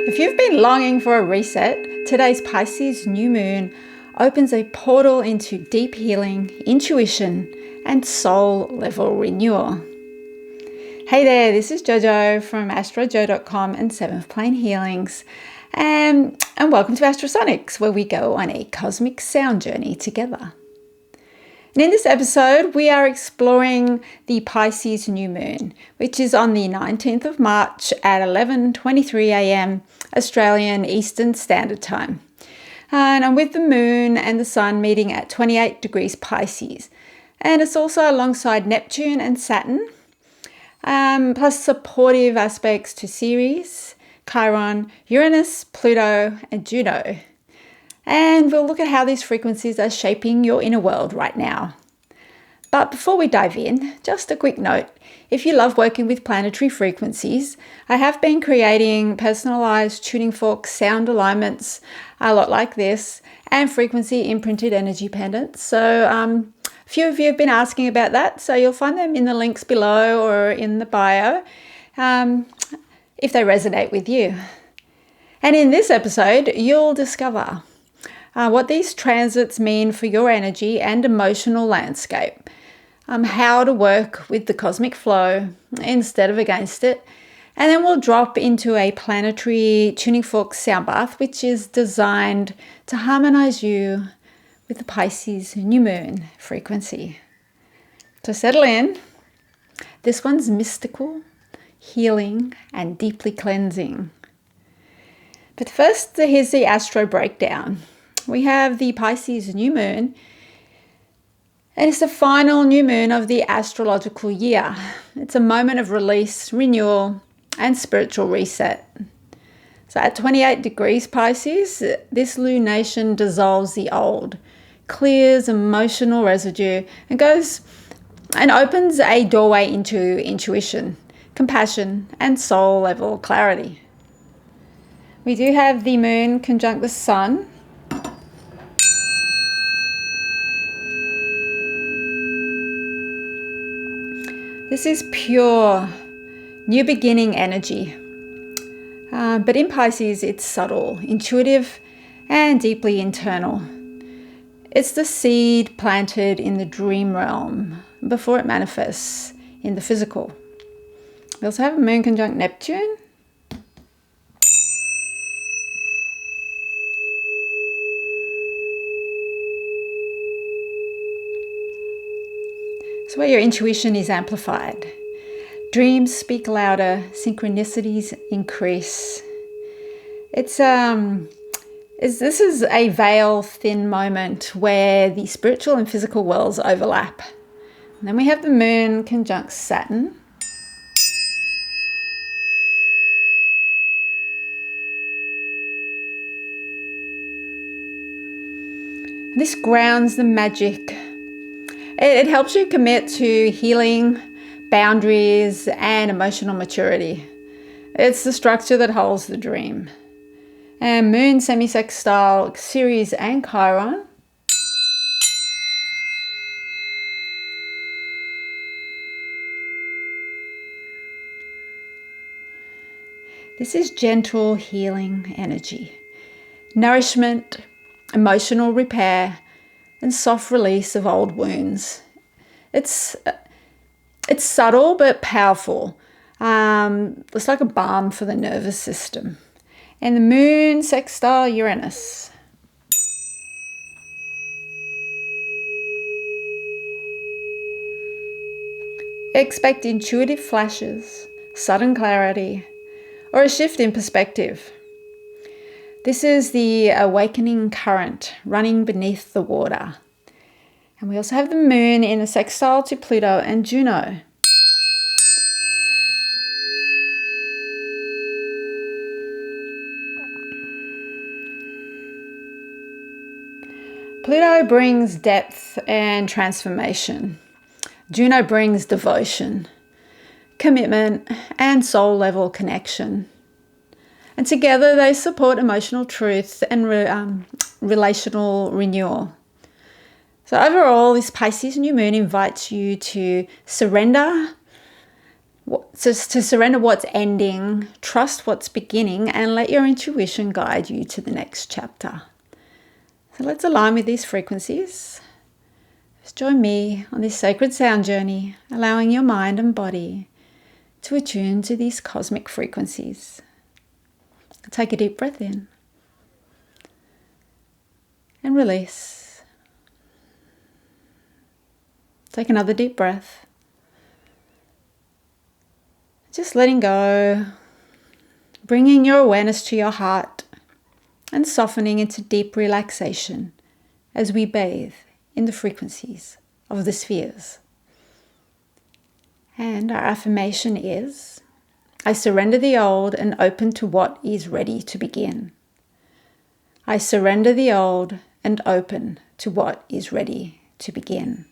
If you've been longing for a reset, today's Pisces New Moon opens a portal into deep healing, intuition, and soul level renewal. Hey there, this is Jojo from astrojo.com and Seventh Plane Healings, and welcome to AstroSonics, where we go on a cosmic sound journey together. And in this episode, we are exploring the Pisces New Moon, which is on the 19th of March at 11:23 a.m. Australian Eastern Standard Time. And I'm with the Moon and the Sun meeting at 28 degrees Pisces. And it's also alongside Neptune and Saturn, plus supportive aspects to Ceres, Chiron, Uranus, Pluto, and Juno. And we'll look at how these frequencies are shaping your inner world right now. But before we dive in, just a quick note. If you love working with planetary frequencies, I have been creating personalized tuning fork sound alignments, a lot like this, and frequency imprinted energy pendants. So a few of you have been asking about that, so you'll find them in the links below or in the bio if they resonate with you. And in this episode, you'll discover what these transits mean for your energy and emotional landscape, how to work with the cosmic flow instead of against it, and then we'll drop into a planetary tuning fork sound bath, which is designed to harmonize you with the Pisces New Moon frequency. So settle in. This one's mystical, healing, and deeply cleansing. But first, here's the astro breakdown. We have the Pisces New Moon, and it's the final new moon of the astrological year. It's a moment of release, renewal, and spiritual reset. So at 28 degrees Pisces, this lunation dissolves the old, clears emotional residue, and opens a doorway into intuition, compassion, and soul level clarity. We do have the moon conjunct the sun. This is pure, new beginning energy. But in Pisces, it's subtle, intuitive, and deeply internal. It's the seed planted in the dream realm before it manifests in the physical. We also have a moon conjunct Neptune. So where your intuition is amplified. Dreams speak louder, synchronicities increase. This is a veil-thin moment where the spiritual and physical worlds overlap. And then we have the moon conjunct Saturn. This grounds the magic. It helps you commit to healing, boundaries, and emotional maturity. It's the structure that holds the dream. And moon semi-sextile Ceres and Chiron. This is gentle healing energy, nourishment, emotional repair, and soft release of old wounds. It's subtle but powerful. It's like a balm for the nervous system. And the moon sextile Uranus. Expect intuitive flashes, sudden clarity, or a shift in perspective. This is the awakening current running beneath the water. And we also have the moon in a sextile to Pluto and Juno. Pluto brings depth and transformation. Juno brings devotion, commitment, and soul level connection. And together they support emotional truth and relational renewal. So overall, this Pisces New Moon invites you to surrender just to surrender what's ending, trust what's beginning, and let your intuition guide you to the next chapter. So let's align with these frequencies. Just join me on this sacred sound journey, allowing your mind and body to attune to these cosmic frequencies. Take a deep breath in and release. Take another deep breath. Just letting go, bringing your awareness to your heart and softening into deep relaxation as we bathe in the frequencies of the spheres. And our affirmation is, I surrender the old and open to what is ready to begin. I surrender the old and open to what is ready to begin.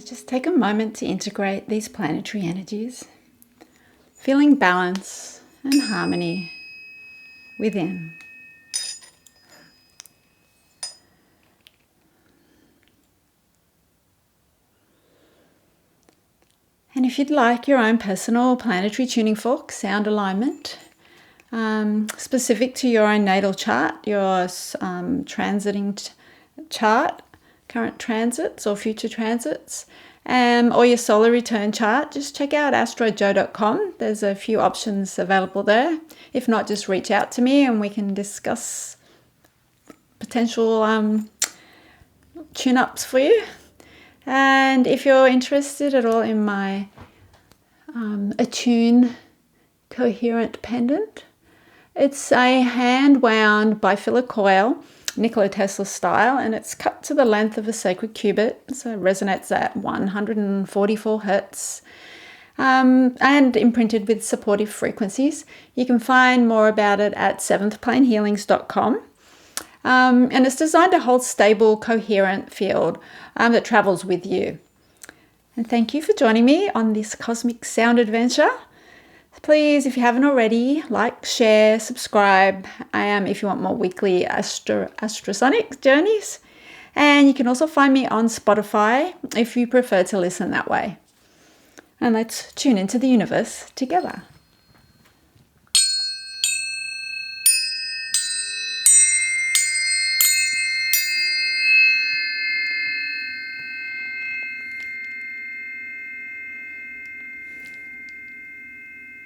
Just take a moment to integrate these planetary energies, feeling balance and harmony within. And if you'd like your own personal planetary tuning fork, sound alignment, specific to your own natal chart, your transiting chart, current transits or future transits, or your solar return chart, just check out astrojo.com. There's a few options available there. If not, just reach out to me and we can discuss potential tune-ups for you. And if you're interested at all in my Attune coherent pendant, it's a hand-wound bifilar coil, Nikola Tesla style, and it's cut to the length of a sacred cubit, so it resonates at 144 hertz, and imprinted with supportive frequencies. You can find more about it at seventhplanehealings.com. And it's designed to hold stable, coherent field that travels with you. And thank you for joining me on this cosmic sound adventure. Please, if you haven't already, like, share, subscribe, if you want more weekly AstroSonics journeys. And you can also find me on Spotify if you prefer to listen that way. And let's tune into the universe together.